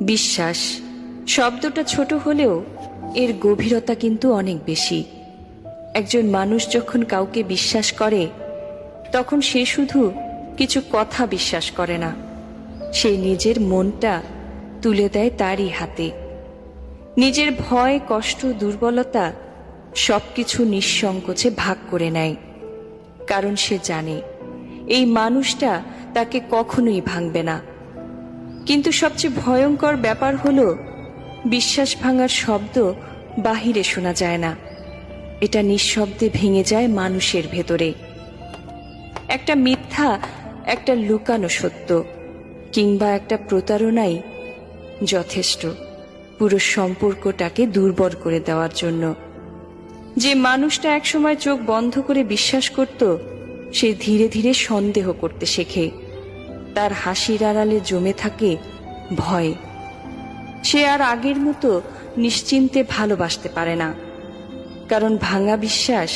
বিশ্বাস শব্দটা ছোট হলেও এর গভীরতা কিন্তু অনেক বেশি। একজন মানুষ যখন কাউকে বিশ্বাস করে তখন সে শুধু কিছু কথা বিশ্বাস করে না, সে নিজের মনটা তুলে দেয় তারই হাতে। নিজের ভয়, কষ্ট, দুর্বলতা সবকিছু নিঃসংকোচে ভাগ করে নেয়, কারণ সে জানে এই মানুষটা তাকে কখনোই ভাঙবে না। কিন্তু সবচেয়ে ভয়ঙ্কর ব্যাপার হলো বিশ্বাস ভাঙার শব্দ বাহিরে শোনা যায় না, এটা নিঃশব্দে ভেঙে যায় মানুষের ভেতরে। একটা মিথ্যা, একটা লুকানো সত্য কিংবা একটা প্রতারণাই যথেষ্ট পুরো সম্পর্কটাকে দুর্বল করে দেওয়ার জন্য। যে মানুষটা একসময় চোখ বন্ধ করে বিশ্বাস করত, সে ধীরে ধীরে সন্দেহ করতে শেখে। তার হাসির আড়ালে জমে থাকে ভয়। সে আর আগের মতো নিশ্চিন্তে ভালোবাসতে পারে না, কারণ ভাঙা বিশ্বাস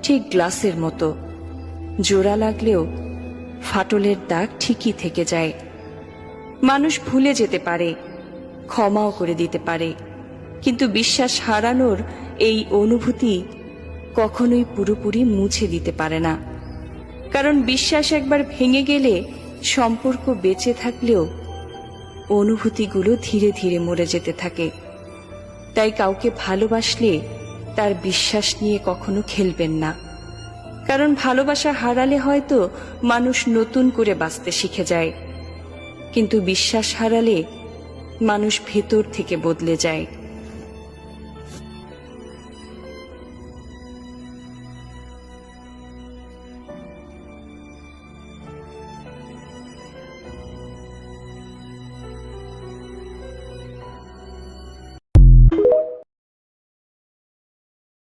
ঠিক গ্লাসের মতো, জোড়া লাগলেও ফাটলের দাগ ঠিকই থেকে যায়। মানুষ ভুলে যেতে পারে, ক্ষমাও করে দিতে পারে, কিন্তু বিশ্বাস হারানোর এই অনুভূতি কখনোই পুরোপুরি মুছে দিতে পারে না। কারণ বিশ্বাস একবার ভেঙে গেলে সম্পর্ক বেঁচে থাকলেও অনুভূতিগুলো ধীরে ধীরে মরে যেতে থাকে। তাই কাউকে ভালোবাসলে তার বিশ্বাস নিয়ে কখনো খেলবেন না, কারণ ভালোবাসা হারালে হয়তো মানুষ নতুন করে বাঁচতে শিখে যায়, কিন্তু বিশ্বাস হারালে মানুষ ভেতর থেকে বদলে যায়।